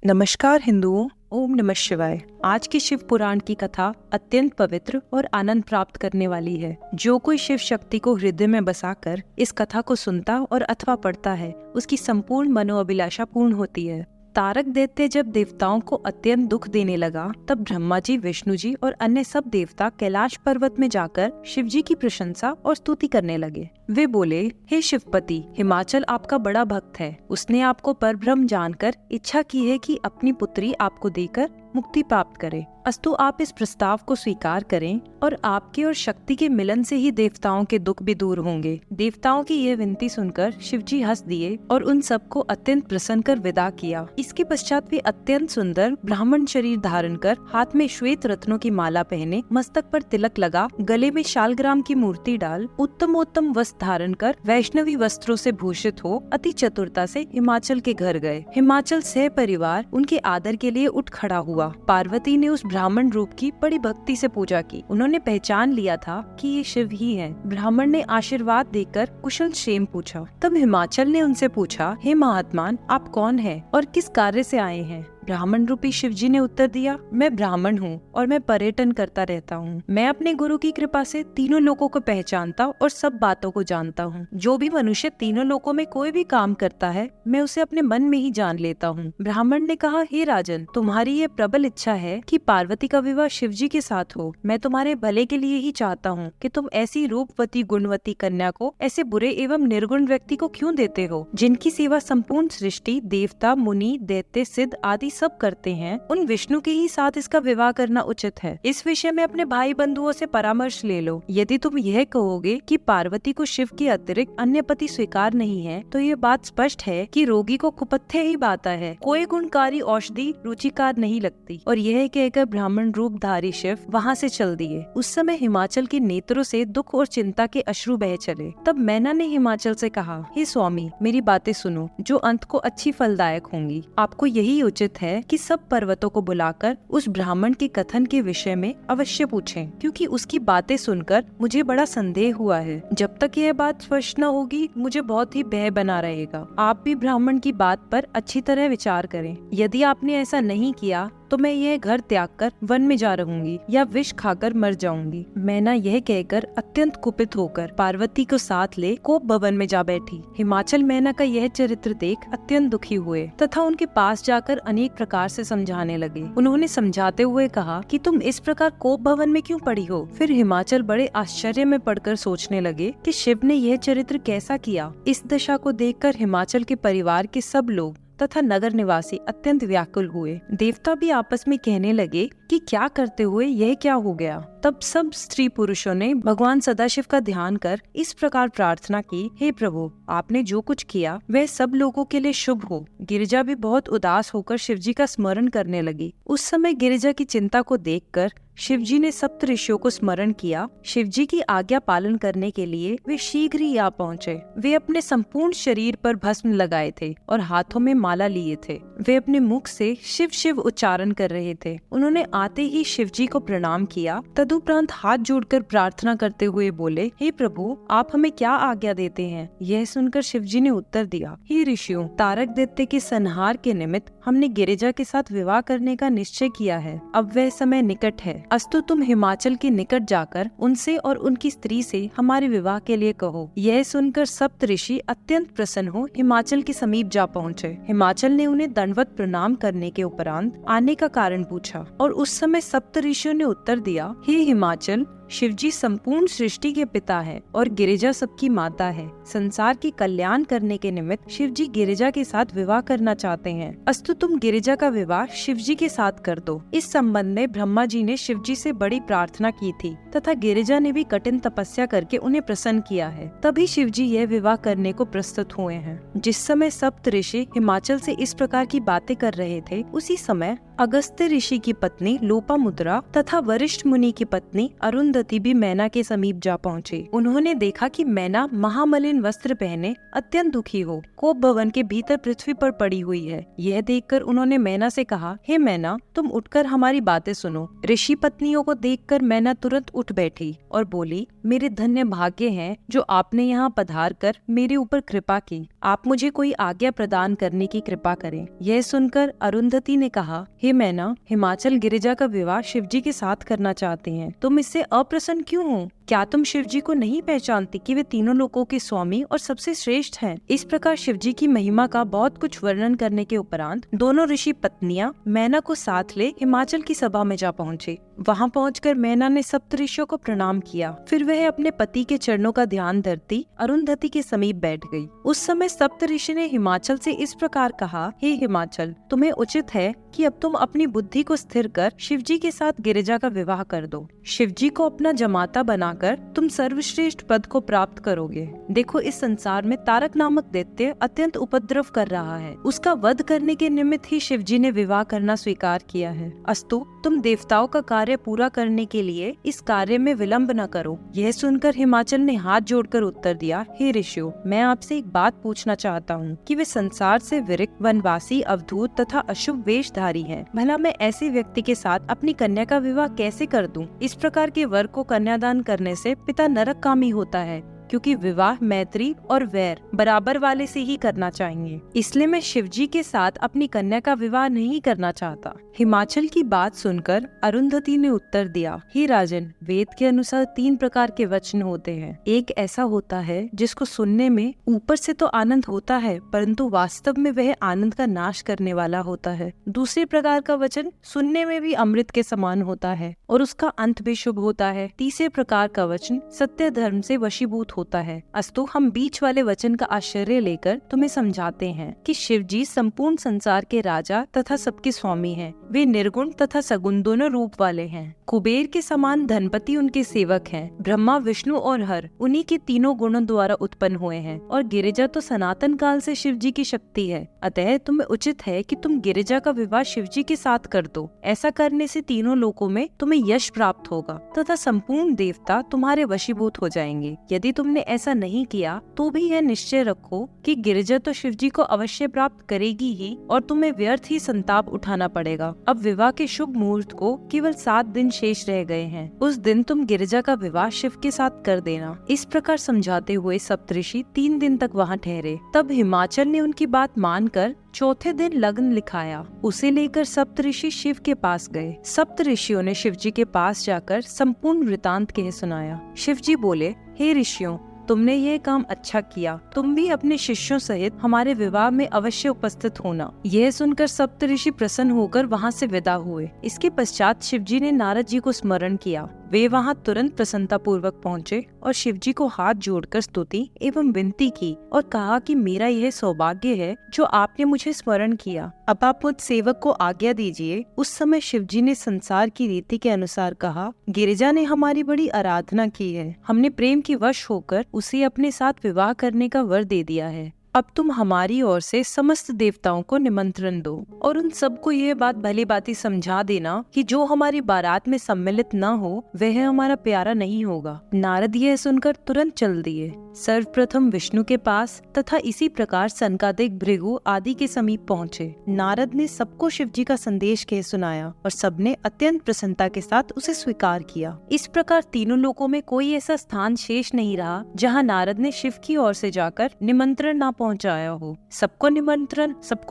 नमस्कार हिंदुओं, ओम नमः शिवाय। आज की शिव पुराण की कथा अत्यंत पवित्र और आनंद प्राप्त करने वाली है। जो कोई शिव शक्ति को हृदय में बसाकर इस कथा को सुनता और अथवा पढ़ता है, उसकी संपूर्ण मनोअभिलाषा पूर्ण होती है। तारक दैत्य जब देवताओं को अत्यंत दुख देने लगा, तब ब्रह्मा जी, विष्णु जी और अन्य सब देवता कैलाश पर्वत में जाकर शिव जी की प्रशंसा और स्तुति करने लगे। वे बोले, हे शिवपति, हिमाचल आपका बड़ा भक्त है। उसने आपको परब्रह्म जानकर इच्छा की है कि अपनी पुत्री आपको देकर मुक्ति प्राप्त करे। अस्तु आप इस प्रस्ताव को स्वीकार करें और आपके और शक्ति के मिलन से ही देवताओं के दुख भी दूर होंगे। देवताओं की यह विनती सुनकर शिवजी हंस दिए और उन सबको अत्यंत प्रसन्न कर विदा किया। इसके पश्चात वे अत्यंत सुंदर ब्राह्मण शरीर धारण कर, हाथ में श्वेत रत्नों की माला पहने, मस्तक पर तिलक लगा, गले में शालग्राम की मूर्ति डाल, उत्तमोत्तम वस्त्र धारण कर, वैष्णवी वस्त्रों से भूषित हो, अति चतुरता से हिमाचल के घर गए। हिमाचल सह परिवार उनके आदर के लिए उठ खड़ा हुआ। पार्वती ने उस ब्राह्मण रूप की बड़ी भक्ति से पूजा की। उन्होंने पहचान लिया था कि ये शिव ही हैं। ब्राह्मण ने आशीर्वाद देकर कुशल क्षेम पूछा। तब हिमाचल ने उनसे पूछा, हे महात्मान, आप कौन हैं और किस कार्य से आए हैं? ब्राह्मण रूपी शिवजी ने उत्तर दिया, मैं ब्राह्मण हूँ और मैं पर्यटन करता रहता हूँ। मैं अपने गुरु की कृपा से तीनों लोकों को पहचानता और सब बातों को जानता हूँ। जो भी मनुष्य तीनों लोकों में कोई भी काम करता है, मैं उसे अपने मन में ही जान लेता हूँ। ब्राह्मण ने कहा, हे राजन, तुम्हारी ये प्रबल इच्छा है कि पार्वती का विवाह शिवजी के साथ हो। मैं तुम्हारे भले के लिए ही चाहता हूँ कि तुम ऐसी रूपवती गुणवती कन्या को ऐसे बुरे एवं निर्गुण व्यक्ति को क्यों देते हो, जिनकी सेवा संपूर्ण सृष्टि, देवता, मुनि, दैत्य, सिद्ध आदि सब करते हैं। उन विष्णु के ही साथ इसका विवाह करना उचित है। इस विषय में अपने भाई बंधुओं से परामर्श ले लो। यदि तुम यह कहोगे कि पार्वती को शिव के अतिरिक्त अन्य पति स्वीकार नहीं है, तो ये बात स्पष्ट है कि रोगी को कुपथ्य ही बाता है, कोई गुणकारी औषधि रुचिकार नहीं लगती। और यह कहकर ब्राह्मण रूपधारी शिव वहाँ से चल दिए। उस समय हिमाचल के नेत्रों से दुख और चिंता के अश्रु बह चले। तब मैना ने हिमाचल से कहा, हे स्वामी, मेरी बातें सुनो, जो अंत को अच्छी फलदायक होंगी। आपको यही उचित है कि सब पर्वतों को बुलाकर उस ब्राह्मण के कथन के विषय में अवश्य पूछें, क्योंकि उसकी बातें सुनकर मुझे बड़ा संदेह हुआ है। जब तक यह बात स्पष्ट न होगी, मुझे बहुत ही भय बना रहेगा। आप भी ब्राह्मण की बात पर अच्छी तरह विचार करें। यदि आपने ऐसा नहीं किया तो मैं यह घर त्याग कर वन में जा रहूंगी या विष खाकर मर जाऊंगी। मैना यह कहकर अत्यंत कुपित होकर पार्वती को साथ ले कोप भवन में जा बैठी। हिमाचल मैना का यह चरित्र देख अत्यंत दुखी हुए तथा उनके पास जाकर अनेक प्रकार से समझाने लगे। उन्होंने समझाते हुए कहा कि तुम इस प्रकार कोप भवन में क्यों पड़ी हो? फिर हिमाचल बड़े आश्चर्य में पड़कर सोचने लगे कि शिव ने यह चरित्र कैसा किया। इस दशा को देखकर हिमाचल के परिवार के सब लोग तथा नगर निवासी अत्यंत व्याकुल हुए। देवता भी आपस में कहने लगे कि क्या करते हुए यह क्या हो गया। तब सब स्त्री पुरुषों ने भगवान सदाशिव का ध्यान कर इस प्रकार प्रार्थना की, हे प्रभु, आपने जो कुछ किया वह सब लोगों के लिए शुभ हो। गिरिजा भी बहुत उदास होकर शिवजी का स्मरण करने लगी। उस समय गिरिजा की चिंता को देखकर शिवजी ने सप्त ऋषियों को स्मरण किया। शिवजी की आज्ञा पालन करने के लिए वे शीघ्र ही आ पहुँचे। वे अपने संपूर्ण शरीर पर भस्म लगाए थे और हाथों में माला लिए थे। वे अपने मुख से शिव शिव उच्चारण कर रहे थे। उन्होंने आते ही शिवजी को प्रणाम किया। तदुपरांत हाथ जोड़कर प्रार्थना करते हुए बोले, हे प्रभु, आप हमें क्या आज्ञा देते हैं? यह सुनकर शिवजी ने उत्तर दिया, हे ऋषियों, तारक दैत्य के संहार के निमित्त हमने गिरिजा के साथ विवाह करने का निश्चय किया है। अब वह समय निकट है। अस्तु तुम हिमाचल के निकट जाकर उनसे और उनकी स्त्री से हमारे विवाह के लिए कहो। यह सुनकर सप्त ऋषि अत्यंत प्रसन्न हो हिमाचल के समीप जा पहुँचे। हिमाचल ने उन्हें दंडवत प्रणाम करने के उपरांत आने का कारण पूछा और उस समय सप्त ऋषियों ने उत्तर दिया, हे हिमाचल, शिवजी संपूर्ण सृष्टि के पिता है और गिरिजा सबकी माता है। संसार की कल्याण करने के निमित्त शिवजी गिरिजा के साथ विवाह करना चाहते हैं। अस्तु तुम गिरिजा का विवाह शिवजी के साथ कर दो। इस संबंध में ब्रह्मा जी ने शिवजी से बड़ी प्रार्थना की थी तथा गिरिजा ने भी कठिन तपस्या करके उन्हें प्रसन्न किया है। तभी शिवजी यह विवाह करने को प्रस्तुत हुए हैं। जिस समय सप्त ऋषि हिमाचल से इस प्रकार की बातें कर रहे थे, उसी समय अगस्त्य ऋषि की पत्नी लोपामुद्रा तथा वरिष्ठ मुनि की पत्नी अरुंधति भी मैना के समीप जा पहुँचे। उन्होंने देखा कि मैना महामलिन वस्त्र पहने अत्यंत दुखी हो कोप भवन के भीतर पृथ्वी पर पड़ी हुई है। यह देखकर उन्होंने मैना से कहा, हे मैना, तुम उठकर हमारी बातें सुनो। ऋषि पत्नियों को देखकर मैना तुरंत उठ बैठी और बोली, मेरे धन्य भाग्य हैं जो आपने यहाँ पधार कर मेरे ऊपर कृपा की। आप मुझे कोई आज्ञा प्रदान करने की कृपा करें। यह सुनकर अरुंधति ने कहा, हे मैना, हिमाचल गिरिजा का विवाह शिवजी के साथ करना चाहते हैं। तुम इससे अप्रसन्न क्यों हो? क्या तुम शिवजी को नहीं पहचानती कि वे तीनों लोकों के स्वामी और सबसे श्रेष्ठ हैं? इस प्रकार शिवजी की महिमा का बहुत कुछ वर्णन करने के उपरांत दोनों ऋषि पत्नियां मैना को साथ ले हिमाचल की सभा में जा पहुँचे। वहाँ पहुंचकर मैना ने सप्तऋषियों को प्रणाम किया। फिर वह अपने पति के चरणों का ध्यान धरती अरुंधति के समीप बैठ गई। उस समय सप्तऋषि ने हिमाचल से इस प्रकार कहा, हे हिमाचल, तुम्हें उचित है कि अब तुम अपनी बुद्धि को स्थिर कर शिवजी के साथ गिरिजा का विवाह कर दो। शिवजी को अपना जमाता बनाकर तुम सर्वश्रेष्ठ पद को प्राप्त करोगे। देखो, इस संसार में तारक नामक दैत्य अत्यंत उपद्रव कर रहा है। उसका वध करने के निमित्त ही शिवजी ने विवाह करना स्वीकार किया है। अस्तु, तुम देवताओं का कार्य पूरा करने के लिए इस कार्य में विलंब न करो। यह सुनकर हिमाचल ने हाथ जोड़कर उत्तर दिया, हे ऋषियों, मैं आपसे एक बात पूछना चाहता हूँ कि वे संसार से विरक्त, वनवासी, अवधूत तथा अशुभ वेशधारी हैं। भला मैं ऐसे व्यक्ति के साथ अपनी कन्या का विवाह कैसे कर दूं? इस प्रकार के वर को कन्यादान करने से पिता नरककामी होता है, क्योंकि विवाह मैत्री और वैर बराबर वाले से ही करना चाहिए। इसलिए मैं शिवजी के साथ अपनी कन्या का विवाह नहीं करना चाहता। हिमाचल की बात सुनकर अरुंधति ने उत्तर दिया, हे राजन, वेद के अनुसार 3 प्रकार के वचन होते हैं। एक ऐसा होता है जिसको सुनने में ऊपर से तो आनंद होता है, परंतु वास्तव में वह आनंद का नाश करने वाला होता है। दूसरे प्रकार का वचन सुनने में भी अमृत के समान होता है और उसका अंत भी शुभ होता है। तीसरे प्रकार का वचन सत्य धर्म से वशीभूत होता है। अस्तु, हम बीच वाले वचन का आश्चर्य लेकर तुम्हें समझाते हैं कि शिवजी संपूर्ण संसार के राजा तथा सबके स्वामी हैं। वे निर्गुण तथा सगुण दोनों रूप वाले हैं। कुबेर के समान धनपति उनके सेवक हैं। ब्रह्मा, विष्णु और हर उन्हीं के तीनों गुणों द्वारा उत्पन्न हुए हैं और गिरिजा तो सनातन काल से शिवजी की शक्ति है। अतः तुम्हें उचित है कि तुम गिरिजा का विवाह शिवजी के साथ कर दो। ऐसा करने से तीनों लोकों में तुम्हें यश प्राप्त होगा तथा संपूर्ण देवता तुम्हारे वशीभूत हो जाएंगे। यदि तुमने ऐसा नहीं किया तो भी यह निश्चय रखो कि गिरिजा तो शिवजी को अवश्य प्राप्त करेगी ही और तुम्हें व्यर्थ ही संताप उठाना पड़ेगा। अब विवाह के शुभ मुहूर्त को केवल 7 दिन शेष रह गए हैं। उस दिन तुम गिरिजा का विवाह शिव के साथ कर देना। इस प्रकार समझाते हुए सप्तऋषि 3 दिन तक वहाँ ठहरे। तब हिमाचल ने उनकी बात मानकर चौथे दिन लग्न लिखाया। उसे लेकर सप्तऋषि शिव के पास गए। सप्तऋषियों ने शिवजी के पास जाकर संपूर्ण वृतांत कह सुनाया। शिवजी बोले, हे ऋषियों, तुमने यह काम अच्छा किया। तुम भी अपने शिष्यों सहित हमारे विवाह में अवश्य उपस्थित होना। यह सुनकर सप्तऋषि प्रसन्न होकर वहाँ से विदा हुए। इसके पश्चात शिवजी ने नारद जी को स्मरण किया। वे वहाँ तुरंत प्रसन्नता पूर्वक पहुँचे और शिवजी को हाथ जोड़कर स्तुति एवं विनती की और कहा कि मेरा यह सौभाग्य है जो आपने मुझे स्मरण किया। अब आप मुझ सेवक को आज्ञा दीजिए। उस समय शिवजी ने संसार की रीति के अनुसार कहा, गिरिजा ने हमारी बड़ी आराधना की है। हमने प्रेम की वश होकर उसे अपने साथ विवाह करने का वर दे दिया है। अब तुम हमारी ओर से समस्त देवताओं को निमंत्रण दो और उन सबको यह बात भली भांति समझा देना कि जो हमारी बारात में सम्मिलित न हो वह हमारा प्यारा नहीं होगा। नारद यह सुनकर तुरंत चल दिए। सर्वप्रथम विष्णु के पास तथा इसी प्रकार सनकादिक, भृगु आदि के समीप पहुँचे। नारद ने सबको शिवजी का संदेश कह सुनाया और सबने अत्यंत प्रसन्नता के साथ उसे स्वीकार किया। इस प्रकार तीनों लोकों में कोई ऐसा स्थान शेष नहीं रहा जहाँ नारद ने शिव की ओर से जाकर निमंत्रण न पहुंचाया हो। सबको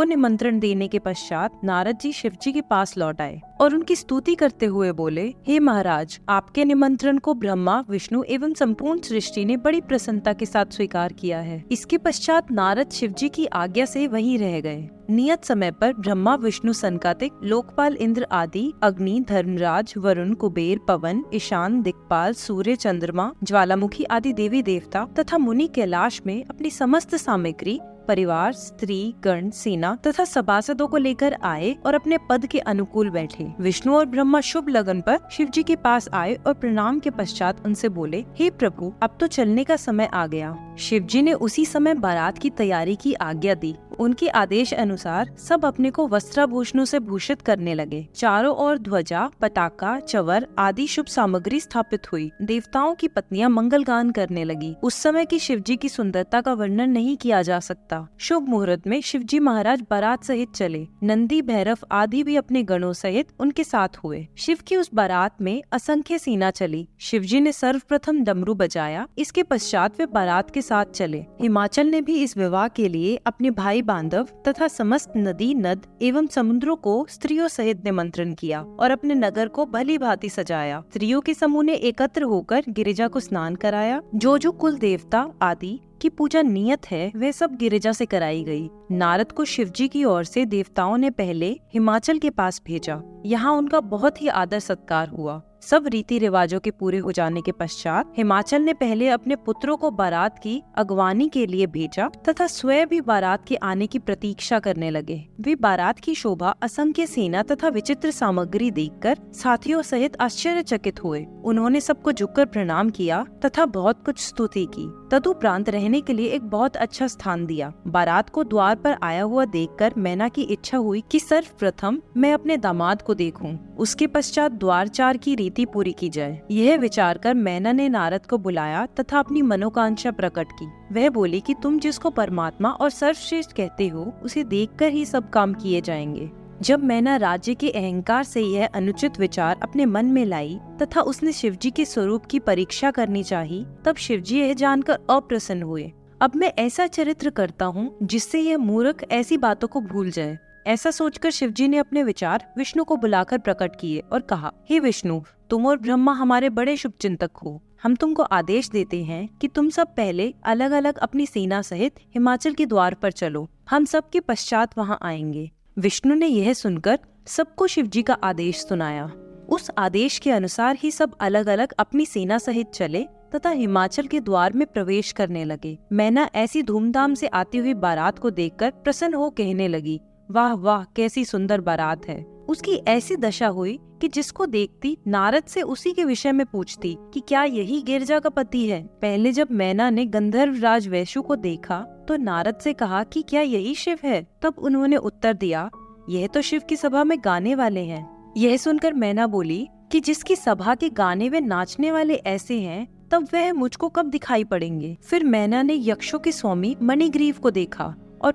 निमंत्रण देने के पश्चात नारद जी शिवजी के पास लौट आए और उनकी स्तुति करते हुए बोले, हे महाराज, आपके निमंत्रण को ब्रह्मा, विष्णु एवं संपूर्ण सृष्टि ने बड़ी प्रसन्नता के साथ स्वीकार किया है। इसके पश्चात नारद शिवजी की आज्ञा से वहीं रह गए। नियत समय पर ब्रह्मा, विष्णु, सनकादिक, लोकपाल, इंद्र आदि, अग्नि, धर्मराज, वरुण, कुबेर, पवन, ईशान, दिक्पाल, सूर्य, चंद्रमा, ज्वालामुखी आदि देवी देवता तथा मुनि कैलाश में अपनी समस्त सामग्री, परिवार, स्त्री, गण, सेना तथा सभासदों को लेकर आए और अपने पद के अनुकूल बैठे। विष्णु और ब्रह्मा शुभ लगन पर शिवजी के पास आए और प्रणाम के पश्चात उनसे बोले, हे प्रभु, अब तो चलने का समय आ गया। शिवजी ने उसी समय बारात की तैयारी की आज्ञा दी। उनके आदेश अनुसार सब अपने को वस्त्राभूषणों से भूषित करने लगे। चारों ओर ध्वजा, पताका, चवर आदि शुभ सामग्री स्थापित हुई। देवताओं की पत्नियां मंगल गान करने लगी। उस समय की शिवजी की सुंदरता का वर्णन नहीं किया जा सकता। शुभ मुहूर्त में शिवजी महाराज बारात सहित चले। नंदी, भैरव आदि भी अपने गणों सहित उनके साथ हुए। शिव की उस बारात में असंख्य सेना चली। शिवजी ने सर्वप्रथम डमरू बजाया। इसके पश्चात वे बारात के साथ चले। हिमाचल ने भी इस विवाह के लिए अपने भाई बांधव तथा समस्त नदी, नद एवं समुद्रों को स्त्रियों सहित निमंत्रण किया और अपने नगर को भली भांति सजाया। स्त्रियों के समूह ने एकत्र होकर गिरिजा को स्नान कराया। जो कुल देवता आदि की पूजा नियत है वह सब गिरिजा से कराई गई। नारद को शिवजी की ओर से देवताओं ने पहले हिमाचल के पास भेजा। यहाँ उनका बहुत ही आदर सत्कार हुआ। सब रीति रिवाजों के पूरे हो जाने के पश्चात हिमाचल ने पहले अपने पुत्रों को बारात की अगवानी के लिए भेजा तथा स्वयं भी बारात के आने की प्रतीक्षा करने लगे। वे बारात की शोभा, असंख्य सेना तथा विचित्र सामग्री देखकर साथियों सहित आश्चर्यचकित हुए। उन्होंने सबको झुककर प्रणाम किया तथा बहुत कुछ स्तुति की। तदुपरांत रहने के लिए एक बहुत अच्छा स्थान दिया। बारात को द्वार पर आया हुआ देखकर मैना की इच्छा हुई कि सर्वप्रथम मैं अपने दामाद को देखूं, उसके पश्चात द्वारचार की रीति पूरी की जाए। यह विचार कर मैना ने नारद को बुलाया तथा अपनी मनोकांक्षा प्रकट की। वह बोली कि तुम जिसको परमात्मा और सर्वश्रेष्ठ कहते हो उसे देखकर ही सब काम किए जाएंगे। जब मैना राज्य के अहंकार से यह अनुचित विचार अपने मन में लाई तथा उसने शिवजी के स्वरूप की परीक्षा करनी चाही, तब शिवजी यह जानकर अप्रसन्न हुए। अब मैं ऐसा चरित्र करता हूँ जिससे यह मूर्ख ऐसी बातों को भूल जाए। ऐसा सोचकर शिवजी ने अपने विचार विष्णु को बुलाकर प्रकट किए और कहा, हे विष्णु, तुम और ब्रह्मा हमारे बड़े शुभ चिंतक हो। हम तुमको आदेश देते हैं कि तुम सब पहले अलग अलग अपनी सेना सहित हिमाचल के द्वार पर चलो। हम सबके पश्चात वहाँ आएंगे। विष्णु ने यह सुनकर सबको शिवजी का आदेश सुनाया। उस आदेश के अनुसार ही सब अलग अलग अपनी सेना सहित चले तथा हिमाचल के द्वार में प्रवेश करने लगे। मैना ऐसी धूमधाम से आती हुई बारात को देखकर प्रसन्न हो कहने लगी, वाह वाह, कैसी सुंदर बारात है। उसकी ऐसी दशा हुई कि जिसको देखती नारद से उसी के विषय में पूछती कि क्या यही गिरिजा का पति है। पहले जब मैना ने गंधर्व राज वैशु को देखा तो नारद से कहा कि क्या यही शिव है। तब उन्होंने उत्तर दिया, यह तो शिव की सभा में गाने वाले हैं। यह सुनकर मैना बोली कि जिसकी सभा के गाने व नाचने वाले ऐसे हैं, तब वह मुझको कब दिखाई पड़ेंगे। फिर मैना ने यक्षों के स्वामी मणिग्रीव को देखा और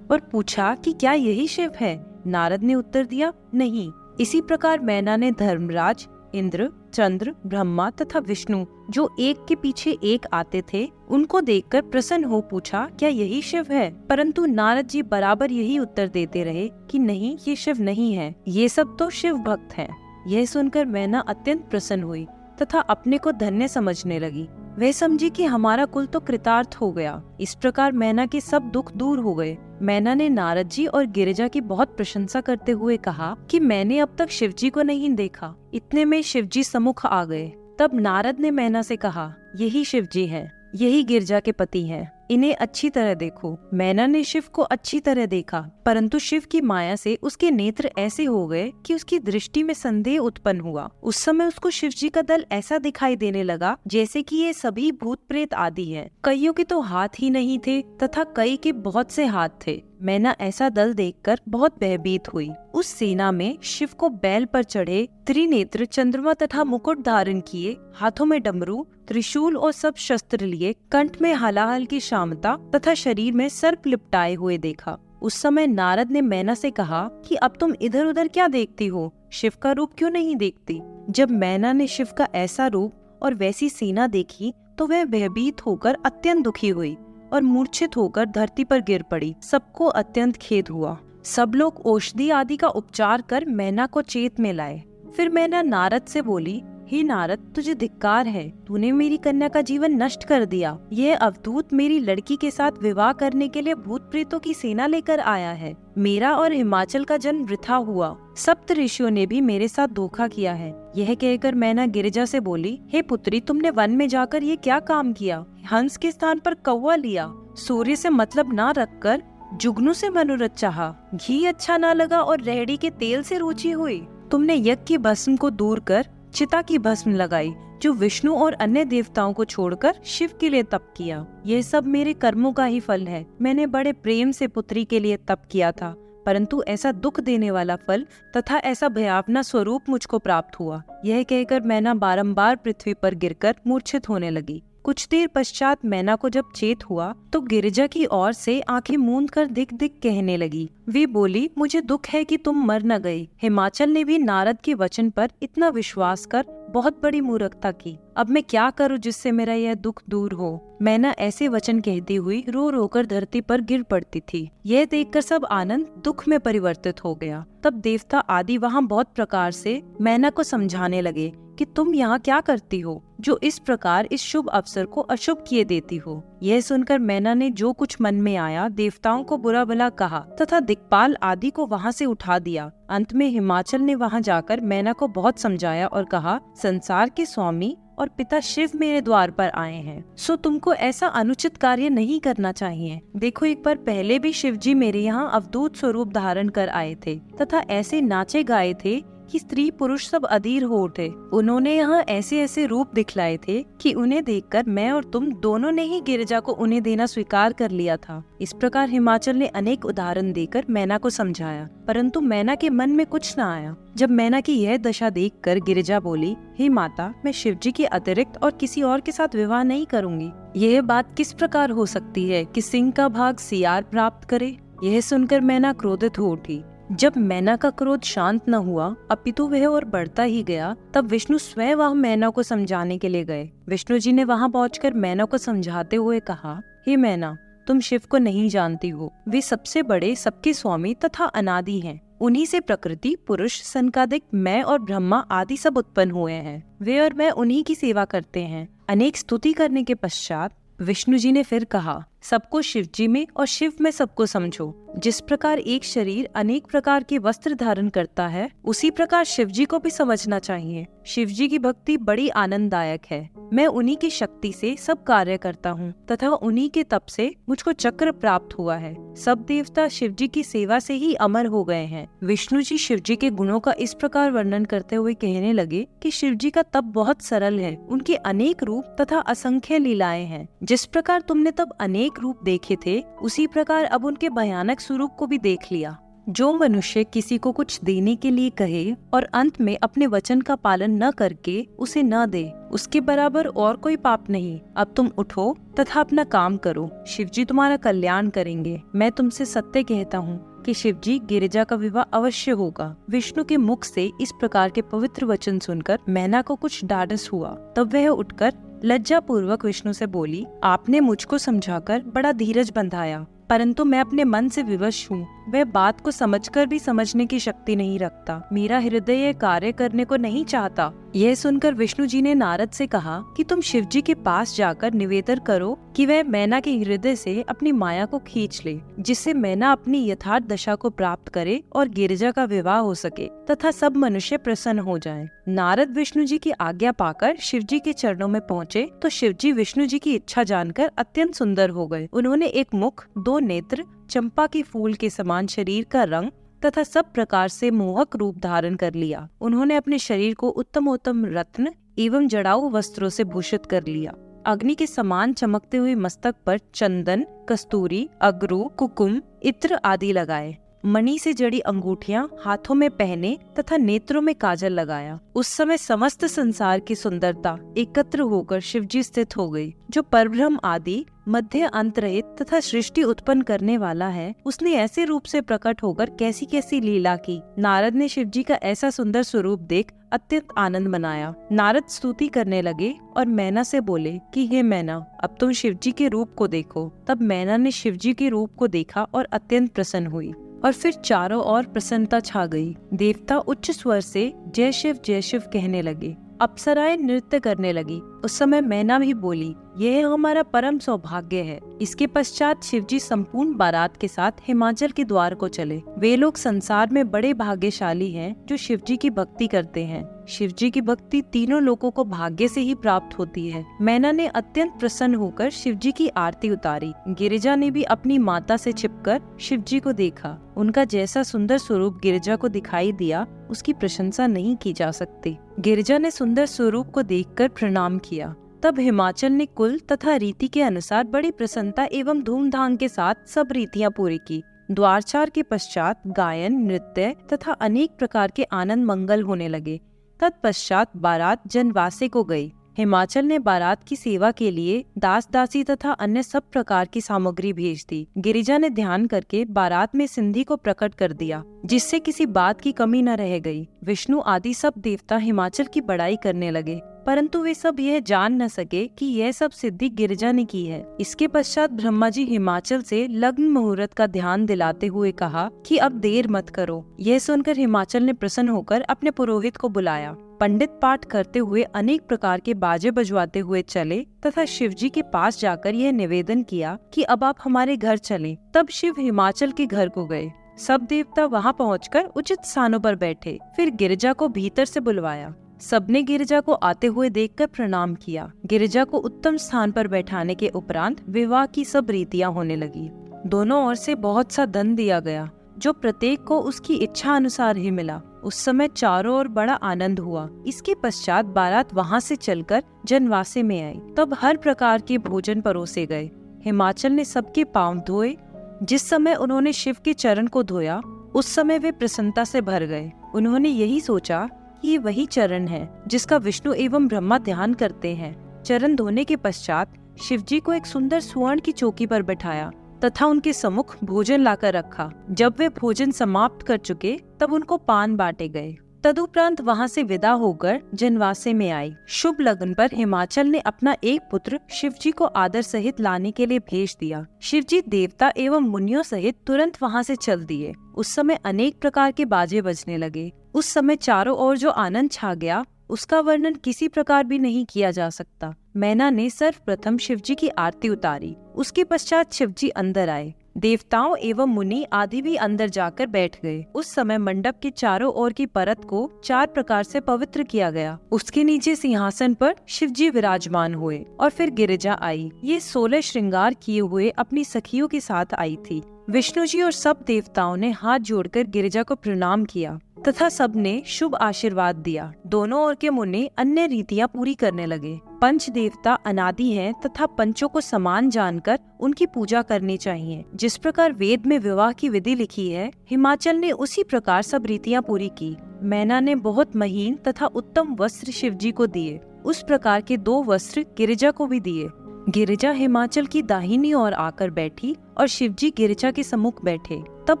पूछा कि क्या यही शिव है। नारद ने उत्तर दिया, नहीं। इसी प्रकार मैना ने धर्मराज, इंद्र, चंद्र, ब्रह्मा तथा विष्णु जो एक के पीछे एक आते थे उनको देखकर प्रसन्न हो पूछा, क्या यही शिव है। परंतु नारद जी बराबर यही उत्तर देते रहे कि नहीं, ये शिव नहीं है, ये सब तो शिव भक्त हैं। यह सुनकर मैना अत्यंत प्रसन्न हुई तथा अपने को धन्य समझने लगी। वह समझी कि हमारा कुल तो कृतार्थ हो गया। इस प्रकार मैना के सब दुख दूर हो गए। मैना ने नारद जी और गिरिजा की बहुत प्रशंसा करते हुए कहा कि मैंने अब तक शिवजी को नहीं देखा। इतने में शिवजी सम्मुख आ गए। तब नारद ने मैना से कहा, यही शिवजी हैं, यही गिरिजा के पति हैं, इन्हें अच्छी तरह देखो। मैना ने शिव को अच्छी तरह देखा, परंतु शिव की माया से उसके नेत्र ऐसे हो गए कि उसकी दृष्टि में संदेह उत्पन्न हुआ। उस समय उसको शिवजी का दल ऐसा दिखाई देने लगा जैसे कि ये सभी भूत प्रेत आदि हैं। कईयों के तो हाथ ही नहीं थे तथा कई के बहुत से हाथ थे। मैना ऐसा दल देखकर बहुत भयभीत हुई। उस सेना में शिव को बैल पर चढ़े, त्रिनेत्र, चंद्रमा तथा मुकुट धारण किए, हाथों में डमरू, त्रिशूल और सब शस्त्र लिए, कंठ में हलाहल की शामता तथा शरीर में सर्प लिपटाए हुए देखा। उस समय नारद ने मैना से कहा कि अब तुम इधर उधर क्या देखती हो, शिव का रूप क्यों नहीं देखती। जब मैना ने शिव का ऐसा रूप और वैसी सेना देखी तो वह भयभीत होकर अत्यंत दुखी हुई और मूर्छित होकर धरती पर गिर पड़ी। सबको अत्यंत खेद हुआ। सब लोग औषधि आदि का उपचार कर मैना को चेत में लाए। फिर मैना नारद से बोली, हे नारद, तुझे धिक्कार है, तूने मेरी कन्या का जीवन नष्ट कर दिया। यह अवधूत मेरी लड़की के साथ विवाह करने के लिए भूत प्रेतों की सेना लेकर आया है। मेरा और हिमाचल का जन्म वृथा हुआ। सप्त ऋषियों ने भी मेरे साथ धोखा किया है। यह कहकर मैना गिरिजा से बोली, हे पुत्री, तुमने वन में जाकर ये क्या काम किया। हंस के स्थान पर कौवा लिया, सूर्य से मतलब ना रखकर जुगनू से मनोरथ चाहा, घी अच्छा ना लगा और रेहड़ी के तेल से रुचि हुई। तुमने यज्ञ की भस्म को दूर कर चिता की भस्म लगाई जो विष्णु और अन्य देवताओं को छोड़कर शिव के लिए तप किया। यह सब मेरे कर्मों का ही फल है। मैंने बड़े प्रेम से पुत्री के लिए तप किया था, परंतु ऐसा दुख देने वाला फल तथा ऐसा भयावना स्वरूप मुझको प्राप्त हुआ। यह कहकर मैना बारंबार पृथ्वी पर गिरकर मूर्छित होने लगी। कुछ देर पश्चात मैना को जब चेत हुआ तो गिरिजा की ओर से आंखें मूंद कर दिख दिख कहने लगी। वे बोली, मुझे दुख है कि तुम मर न गई। हिमाचल ने भी नारद के वचन पर इतना विश्वास कर बहुत बड़ी मूर्खता की। अब मैं क्या करूं जिससे मेरा यह दुख दूर हो। मैना ऐसे वचन कहती हुई रो रो कर धरती पर गिर पड़ती थी। यह देखकर सब आनंद दुख में परिवर्तित हो गया। तब देवता आदि वहाँ बहुत प्रकार से मैना को समझाने लगे कि तुम यहाँ क्या करती हो, जो इस प्रकार इस शुभ अवसर को अशुभ किए देती हो। यह सुनकर मैना ने जो कुछ मन में आया देवताओं को बुरा भला कहा तथा दिक्पाल आदि को वहाँ से उठा दिया। अंत में हिमाचल ने वहाँ जाकर मैना को बहुत समझाया और कहा, संसार के स्वामी और पिता शिव मेरे द्वार पर आए हैं, सो तुमको ऐसा अनुचित कार्य नहीं करना चाहिए। देखो, एक बार पहले भी शिव जी मेरे यहाँ अवधूत स्वरूप धारण कर आए थे तथा ऐसे नाचे गाए थे कि स्त्री पुरुष सब अधीर हो उठे। उन्होंने यहाँ ऐसे ऐसे रूप दिखलाए थे कि उन्हें देखकर मैं और तुम दोनों ने ही गिरिजा को उन्हें देना स्वीकार कर लिया था। इस प्रकार हिमाचल ने अनेक उदाहरण देकर मैना को समझाया, परंतु मैना के मन में कुछ न आया। जब मैना की यह दशा देखकर गिरिजा बोली, हे माता, मैं शिवजी के अतिरिक्त और किसी और के साथ विवाह नहीं करूंगी। यह बात किस प्रकार हो सकती है कि सिंह का भाग सियार प्राप्त करे। यह सुनकर मैना क्रोधित हो उठी। जब मैना का क्रोध शांत न हुआ अपितु वह और बढ़ता ही गया, तब विष्णु स्वयं वहाँ मैना को समझाने के लिए गए। विष्णु जी ने वहाँ पहुंचकर मैना को समझाते हुए कहा, हे मैना, तुम शिव को नहीं जानती हो। वे सबसे बड़े, सबके स्वामी तथा अनादि हैं। उन्हीं से प्रकृति, पुरुष, सनकादिक, मैं और ब्रह्मा आदि सब उत्पन्न हुए हैं। वे और मैं उन्हीं की सेवा करते हैं। अनेक स्तुति करने के पश्चात विष्णु जी ने फिर कहा, सबको शिव जी में और शिव में सबको समझो। जिस प्रकार एक शरीर अनेक प्रकार के वस्त्र धारण करता है, उसी प्रकार शिव जी को भी समझना चाहिए। शिव जी की भक्ति बड़ी आनंददायक है। मैं उन्हीं की शक्ति से सब कार्य करता हूँ तथा उन्हीं के तप से मुझको चक्र प्राप्त हुआ है। सब देवता शिव जी की सेवा से ही अमर हो गए हैं। विष्णु जी शिव जी के गुणों का इस प्रकार वर्णन करते हुए कहने लगे कि शिव जी का तप बहुत सरल है। उनके अनेक रूप तथा असंख्य लीलाएं हैं। जिस प्रकार तुमने तब अनेक रूप देखे थे, उसी प्रकार अब उनके भयानक स्वरूप को भी देख लिया। जो मनुष्य किसी को कुछ देने के लिए कहे और अंत में अपने वचन का पालन न करके उसे न दे, उसके बराबर और कोई पाप नहीं। अब तुम उठो तथा अपना काम करो। शिव जी तुम्हारा कल्याण करेंगे। मैं तुमसे सत्य कहता हूँ कि शिव जी गिरिजा का विवाह अवश्य होगा। विष्णु के मुख से इस प्रकार के पवित्र वचन सुनकर मैना को कुछ डाढ़स हुआ। तब वह उठकर लज्जा पूर्वक विष्णु से बोली, आपने मुझको समझाकर बड़ा धीरज बंधाया, परंतु मैं अपने मन से विवश हूँ। वह बात को समझकर भी समझने की शक्ति नहीं रखता। मेरा हृदय यह कार्य करने को नहीं चाहता। यह सुनकर विष्णु जी ने नारद से कहा कि तुम शिव जी के पास जाकर निवेदन करो कि वह मैना के हृदय से अपनी माया को खींच ले, जिससे मैना अपनी यथार्थ दशा को प्राप्त करे और गिरिजा का विवाह हो सके तथा सब मनुष्य प्रसन्न हो जाएं। नारद विष्णु जी की आज्ञा पाकर शिव जी के चरणों में पहुँचे तो शिव जी विष्णु जी की इच्छा जानकर अत्यंत सुंदर हो गए। उन्होंने एक मुख, दो नेत्र, चंपा के फूल के समान शरीर का रंग तथा सब प्रकार से मोहक रूप धारण कर लिया। उन्होंने अपने शरीर को उत्तमोत्तम रत्न एवं जड़ाऊ वस्त्रों से भूषित कर लिया। अग्नि के समान चमकते हुए मस्तक पर चंदन, कस्तूरी, अगरू, कुकुम, इत्र आदि लगाए। मणि से जड़ी अंगूठियां हाथों में पहने तथा नेत्रों में काजल लगाया। उस समय समस्त संसार की सुंदरता एकत्र होकर शिवजी स्थित हो गई। जो परब्रह्म आदि मध्य अंत रहित तथा सृष्टि उत्पन्न करने वाला है, उसने ऐसे रूप से प्रकट होकर कैसी कैसी लीला की। नारद ने शिवजी का ऐसा सुंदर स्वरूप देख अत्यंत आनंद मनाया। नारद स्तुति करने लगे और मैना से बोले कि हे मैना, अब तुम शिवजी के रूप को देखो। तब मैना ने शिवजी के रूप को देखा और अत्यंत प्रसन्न हुई और फिर चारों ओर प्रसन्नता छा गई। देवता उच्च स्वर से जय शिव कहने लगे। अप्सराएं नृत्य करने लगी। उस समय मैना भी बोली, यह हमारा परम सौभाग्य है। इसके पश्चात शिवजी संपूर्ण बारात के साथ हिमाचल के द्वार को चले। वे लोग संसार में बड़े भाग्यशाली हैं जो शिवजी की भक्ति करते हैं। शिवजी की भक्ति तीनों लोगों को भाग्य से ही प्राप्त होती है। मैना ने अत्यंत प्रसन्न होकर शिवजी की आरती उतारी। गिरिजा ने भी अपनी माता से छिपकर शिवजी को देखा। उनका जैसा सुंदर स्वरूप गिरिजा को दिखाई दिया, उसकी प्रशंसा नहीं की जा सकती। गिरिजा ने सुंदर स्वरूप को देखकर प्रणाम किया। तब हिमाचल ने कुल तथा रीति के अनुसार बड़ी प्रसन्नता एवं धूमधाम के साथ सब रीतियां पूरी की। द्वारचार के पश्चात गायन, नृत्य तथा अनेक प्रकार के आनंद मंगल होने लगे। तत्पश्चात बारात जनवासे को गई। हिमाचल ने बारात की सेवा के लिए दास दासी तथा अन्य सब प्रकार की सामग्री भेज दी। गिरिजा ने ध्यान करके बारात में सिंधी को प्रकट कर दिया, जिससे किसी बात की कमी न रह गई। विष्णु आदि सब देवता हिमाचल की बड़ाई करने लगे, परंतु वे सब यह जान न सके कि यह सब सिद्धि गिरिजा ने की है। इसके पश्चात ब्रह्मा जी हिमाचल से लग्न मुहूर्त का ध्यान दिलाते हुए कहा कि अब देर मत करो। यह सुनकर हिमाचल ने प्रसन्न होकर अपने पुरोहित को बुलाया। पंडित पाठ करते हुए अनेक प्रकार के बाजे बजवाते हुए चले तथा शिवजी के पास जाकर यह निवेदन किया कि अब आप हमारे घर चलें। तब शिव हिमाचल के घर को गए। सब देवता वहां पहुंचकर उचित स्थानों पर बैठे। फिर गिरिजा को भीतर से बुलवाया। सबने गिरिजा को आते हुए देखकर प्रणाम किया। गिरिजा को उत्तम स्थान पर बैठाने के उपरांत विवाह की सब रीतियां होने लगी। दोनों ओर से बहुत सा धन दिया गया, जो प्रत्येक को उसकी इच्छा अनुसार ही मिला। उस समय चारों ओर बड़ा आनंद हुआ। इसके पश्चात बारात वहां से चलकर जनवासे में आई। तब हर प्रकार के भोजन परोसे गए। हिमाचल ने सबके पांव धोए। जिस समय उन्होंने शिव के चरण को धोया, उस समय वे प्रसन्नता से भर गए। उन्होंने यही सोचा कि ये वही चरण है जिसका विष्णु एवं ब्रह्मा ध्यान करते हैं। चरण धोने के पश्चात शिवजी को एक सुंदर सुवर्ण की चौकी पर बैठाया तथा उनके सम्मुख भोजन लाकर रखा। जब वे भोजन समाप्त कर चुके, तब उनको पान बांटे गए। तदुपरांत वहां से विदा होकर जनवासे में आई। शुभ लगन पर हिमाचल ने अपना एक पुत्र शिवजी को आदर सहित लाने के लिए भेज दिया। शिवजी देवता एवं मुनियों सहित तुरंत वहां से चल दिए। उस समय अनेक प्रकार के बाजे बजने लगे। उस समय चारों ओर जो आनंद छा गया, उसका वर्णन किसी प्रकार भी नहीं किया जा सकता। मैना ने सर्वप्रथम शिवजी की आरती उतारी। उसके पश्चात शिवजी अंदर आए। देवताओं एवं मुनि आदि भी अंदर जाकर बैठ गए। उस समय मंडप के चारों ओर की परत को 4 प्रकार से पवित्र किया गया। उसके नीचे सिंहासन पर शिवजी विराजमान हुए और फिर गिरिजा आई। ये 16 श्रृंगार किए हुए अपनी सखियों के साथ आई थी। विष्णु जी और सब देवताओं ने हाथ जोड़कर गिरिजा को प्रणाम किया तथा सबने शुभ आशीर्वाद दिया। दोनों ओर के मुनि अन्य रीतियां पूरी करने लगे। पंच देवता अनादि हैं तथा पंचों को समान जानकर उनकी पूजा करनी चाहिए। जिस प्रकार वेद में विवाह की विधि लिखी है, हिमाचल ने उसी प्रकार सब रीतियां पूरी की। मैना ने बहुत महीन तथा उत्तम वस्त्र शिवजी को दिए। उस प्रकार के 2 वस्त्र गिरिजा को भी दिए। गिरिजा हिमाचल की दाहिनी ओर आकर बैठी और शिवजी गिरिजा के सम्मुख बैठे। तब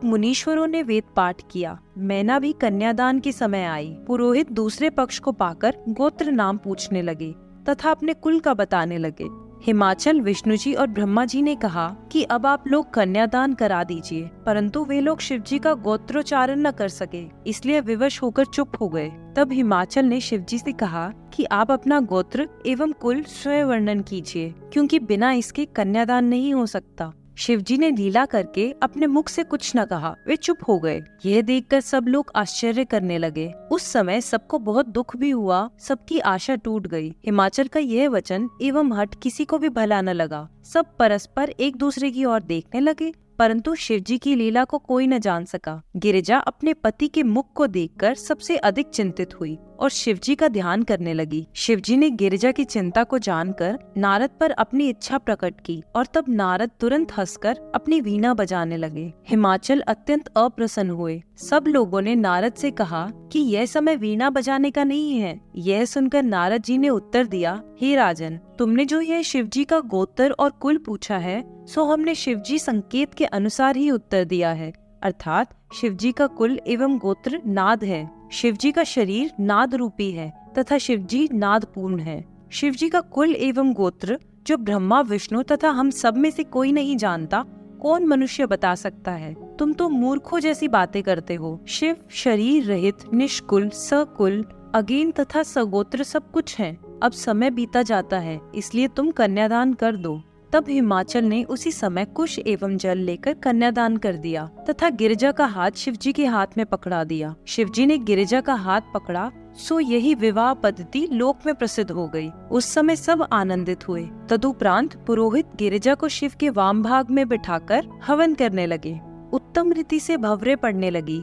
मुनीश्वरों ने वेद पाठ किया। मैना भी कन्यादान के समय आई। पुरोहित दूसरे पक्ष को पाकर गोत्र नाम पूछने लगे तथा अपने कुल का बताने लगे। हिमाचल, विष्णु जी और ब्रह्मा जी ने कहा कि अब आप लोग कन्यादान करा दीजिए, परंतु वे लोग शिवजी का गोत्रोच्चारण न कर सके, इसलिए विवश होकर चुप हो गए। तब हिमाचल ने शिवजी से कहा कि आप अपना गोत्र एवं कुल स्वयं वर्णन कीजिए, क्योंकि बिना इसके कन्यादान नहीं हो सकता। शिवजी ने लीला करके अपने मुख से कुछ न कहा। वे चुप हो गए। यह देखकर सब लोग आश्चर्य करने लगे। उस समय सबको बहुत दुख भी हुआ। सबकी आशा टूट गई। हिमाचल का यह वचन एवं हठ किसी को भी भला न लगा। सब परस्पर एक दूसरे की ओर देखने लगे, परंतु शिवजी की लीला को कोई न जान सका। गिरिजा अपने पति के मुख को देखकर सबसे अधिक चिंतित हुई और शिवजी का ध्यान करने लगी। शिवजी ने गिरिजा की चिंता को जानकर नारद पर अपनी इच्छा प्रकट की और तब नारद तुरंत हंसकर अपनी वीणा बजाने लगे। हिमाचल अत्यंत अप्रसन्न हुए। सब लोगों ने नारद से कहा कि यह समय वीणा बजाने का नहीं है। यह सुनकर नारद जी ने उत्तर दिया, हे राजन, तुमने जो यह शिवजी का गोत्र और कुल पूछा है, सो हमने शिवजी संकेत के अनुसार ही उत्तर दिया है। अर्थात शिवजी का कुल एवं गोत्र नाद है। शिवजी का शरीर नाद रूपी है तथा शिवजी नाद पूर्ण है। शिवजी का कुल एवं गोत्र जो ब्रह्मा, विष्णु तथा हम सब में से कोई नहीं जानता, कौन मनुष्य बता सकता है? तुम तो मूर्खों जैसी बातें करते हो। शिव शरीर रहित, निष्कुल, सकुल, अगेन तथा सगोत्र सब कुछ है। अब समय बीता जाता है, इसलिए तुम कन्यादान कर दो। तब हिमाचल ने उसी समय कुश एवं जल लेकर कन्यादान कर दिया तथा गिरिजा का हाथ शिवजी के हाथ में पकड़ा दिया। शिवजी ने गिरिजा का हाथ पकड़ा, सो यही विवाह पद्धति लोक में प्रसिद्ध हो गई। उस समय सब आनंदित हुए। तदुपरांत पुरोहित गिरिजा को शिव के वाम भाग में बिठाकर हवन करने लगे। उत्तम रीति से भंवरे पड़ने लगी,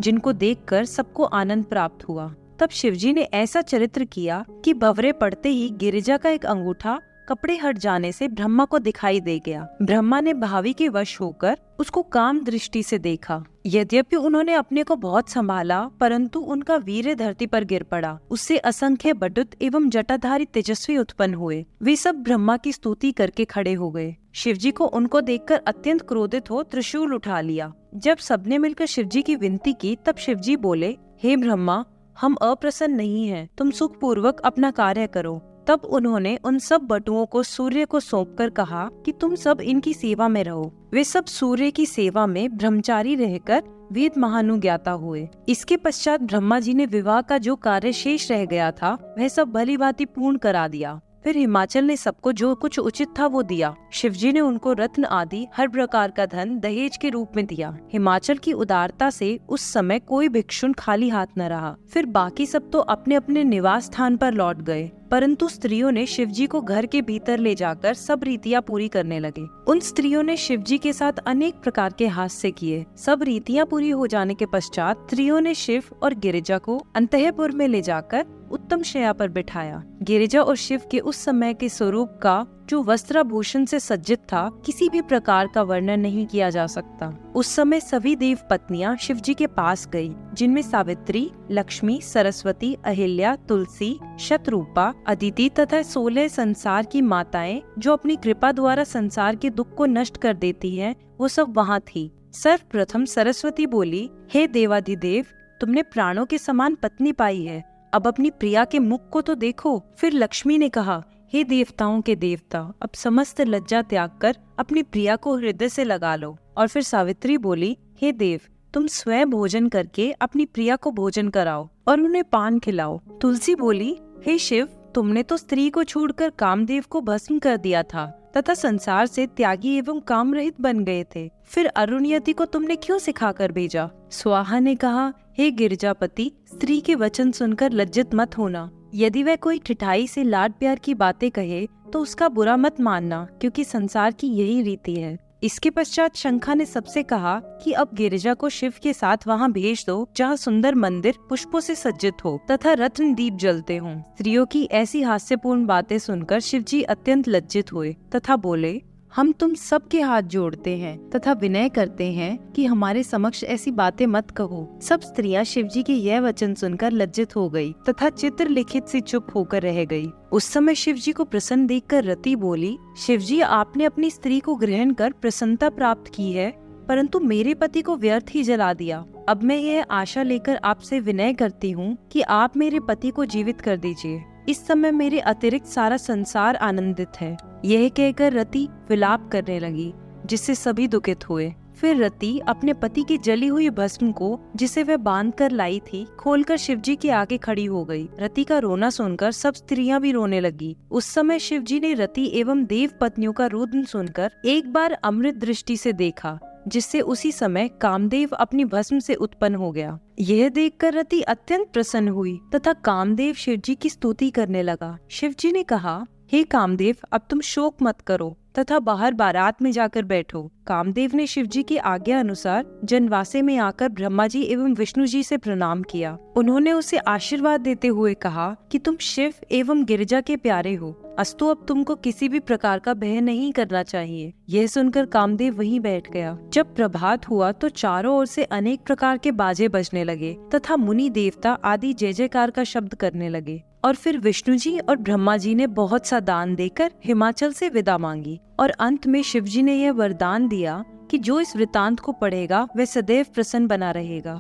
जिनको देखकर सबको आनंद प्राप्त हुआ। तब शिवजी ने ऐसा चरित्र किया कि भंवरे पड़ते ही गिरिजा का एक अंगूठा कपड़े हट जाने से ब्रह्मा को दिखाई दे गया। ब्रह्मा ने भावी के वश होकर उसको काम दृष्टि से देखा। यद्यपि उन्होंने अपने को बहुत संभाला, परंतु उनका वीर्य धरती पर गिर पड़ा। उससे असंख्य बटुत एवं जटाधारी तेजस्वी उत्पन्न हुए। वे सब ब्रह्मा की स्तुति करके खड़े हो गए। शिवजी को उनको देखकर अत्यंत क्रोधित हो त्रिशूल उठा लिया। जब सबने मिलकर शिवजी की विनती की, तब शिवजी बोले, हे ब्रह्मा, हम अप्रसन्न नहीं हैं, तुम सुख पूर्वक अपना कार्य करो। तब उन्होंने उन सब बटुओं को सूर्य को सौंपकर कहा कि तुम सब इनकी सेवा में रहो। वे सब सूर्य की सेवा में ब्रह्मचारी रहकर वेद महानुज्ञाता हुए। इसके पश्चात ब्रह्मा जी ने विवाह का जो कार्य शेष रह गया था, वह सब भली भांति पूर्ण करा दिया। फिर हिमाचल ने सबको जो कुछ उचित था वो दिया। शिवजी ने उनको रत्न आदि हर प्रकार का धन दहेज के रूप में दिया। हिमाचल की उदारता से उस समय कोई भिक्षुक खाली हाथ न रहा। फिर बाकी सब तो अपने अपने निवास स्थान पर लौट गए, परंतु स्त्रियों ने शिवजी को घर के भीतर ले जाकर सब रीतियां पूरी करने लगे। उन स्त्रियों ने शिवजी के साथ अनेक प्रकार के हास्य किए। सब रीतियां पूरी हो जाने के पश्चात स्त्रियों ने शिव और गिरिजा को अंतःपुर में ले जाकर उत्तम शैया पर बिठाया। गिरिजा और शिव के उस समय के स्वरूप का, जो वस्त्राभूषण से सज्जित था, किसी भी प्रकार का वर्णन नहीं किया जा सकता। उस समय सभी देव पत्नियां शिवजी के पास गई, जिनमें सावित्री, लक्ष्मी, सरस्वती, अहिल्या, तुलसी, शतरूपा, अदिति तथा 16 संसार की माताएं, जो अपनी कृपा द्वारा संसार के दुख को नष्ट कर देती हैं, वो सब वहाँ थी। सर्वप्रथम सरस्वती बोली, हे देवाधिदेव, तुमने प्राणों के समान पत्नी पाई है, अब अपनी प्रिया के मुख को तो देखो। फिर लक्ष्मी ने कहा, हे देवताओं के देवता, अब समस्त लज्जा त्याग कर अपनी प्रिया को हृदय से लगा लो। और फिर सावित्री बोली, हे देव, तुम स्वयं भोजन करके अपनी प्रिया को भोजन कराओ और उन्हें पान खिलाओ। तुलसी बोली, हे शिव, तुमने तो स्त्री को छोड़कर कामदेव को भस्म कर दिया था तथा संसार से त्यागी एवं काम रहित बन गए थे। फिर अरुणयति को तुमने क्यों सिखाकर भेजा? स्वाहा ने कहा, हे गिरजापति, स्त्री के वचन सुनकर लज्जित मत होना। यदि वह कोई ठिठाई से लाड प्यार की बातें कहे तो उसका बुरा मत मानना, क्योंकि संसार की यही रीति है। इसके पश्चात शंखा ने सबसे कहा कि अब गिरिजा को शिव के साथ वहाँ भेज दो, जहाँ सुंदर मंदिर पुष्पों से सज्जित हो तथा रत्न दीप जलते हों। स्त्रियों की ऐसी हास्यपूर्ण बातें सुनकर शिवजी अत्यंत लज्जित हुए तथा बोले, हम तुम सबके हाथ जोड़ते हैं तथा विनय करते हैं कि हमारे समक्ष ऐसी बातें मत कहो। सब स्त्रियां शिवजी के यह वचन सुनकर लज्जित हो गई तथा चित्र लिखित सी चुप होकर रह गई। उस समय शिवजी को प्रसन्न देखकर रति बोली, शिवजी, आपने अपनी स्त्री को ग्रहण कर प्रसन्नता प्राप्त की है, परंतु मेरे पति को व्यर्थ ही जला दिया। अब मैं यह आशा लेकर आपसे विनय करती हूँ कि आप मेरे पति को जीवित कर दीजिए। इस समय मेरे अतिरिक्त सारा संसार आनंदित है। यह कहकर रति विलाप करने लगी, जिससे सभी दुखित हुए। फिर रति अपने पति की जली हुई भस्म को, जिसे वह बांध कर लाई थी, खोलकर शिवजी के आगे खड़ी हो गई। रति का रोना सुनकर सब स्त्रियां भी रोने लगी। उस समय शिवजी ने रति एवं देव पत्नियों का रुदन सुनकर एक बार अमृत दृष्टि से देखा, जिससे उसी समय कामदेव अपनी भस्म से उत्पन्न हो गया। यह देखकर रति अत्यंत प्रसन्न हुई तथा कामदेव शिवजी की स्तुति करने लगा। शिवजी ने कहा, हे कामदेव, अब तुम शोक मत करो तथा बाहर बारात में जाकर बैठो। कामदेव ने शिवजी की आज्ञा अनुसार जनवासे में आकर ब्रह्मा जी एवं विष्णु जी से प्रणाम किया। उन्होंने उसे आशीर्वाद देते हुए कहा कि तुम शिव एवं गिरिजा के प्यारे हो, अस्तु अब तुमको किसी भी प्रकार का भय नहीं करना चाहिए। यह सुनकर कामदेव वहीं बैठ गया। जब प्रभात हुआ तो चारों ओर से अनेक प्रकार के बाजे बजने लगे तथा मुनि देवता आदि जय जयकार का शब्द करने लगे। और फिर विष्णु जी और ब्रह्मा जी ने बहुत सा दान देकर हिमाचल से विदा मांगी और अंत में शिवजी ने यह वरदान दिया कि जो इस वृतांत को पढ़ेगा वह सदैव प्रसन्न बना रहेगा।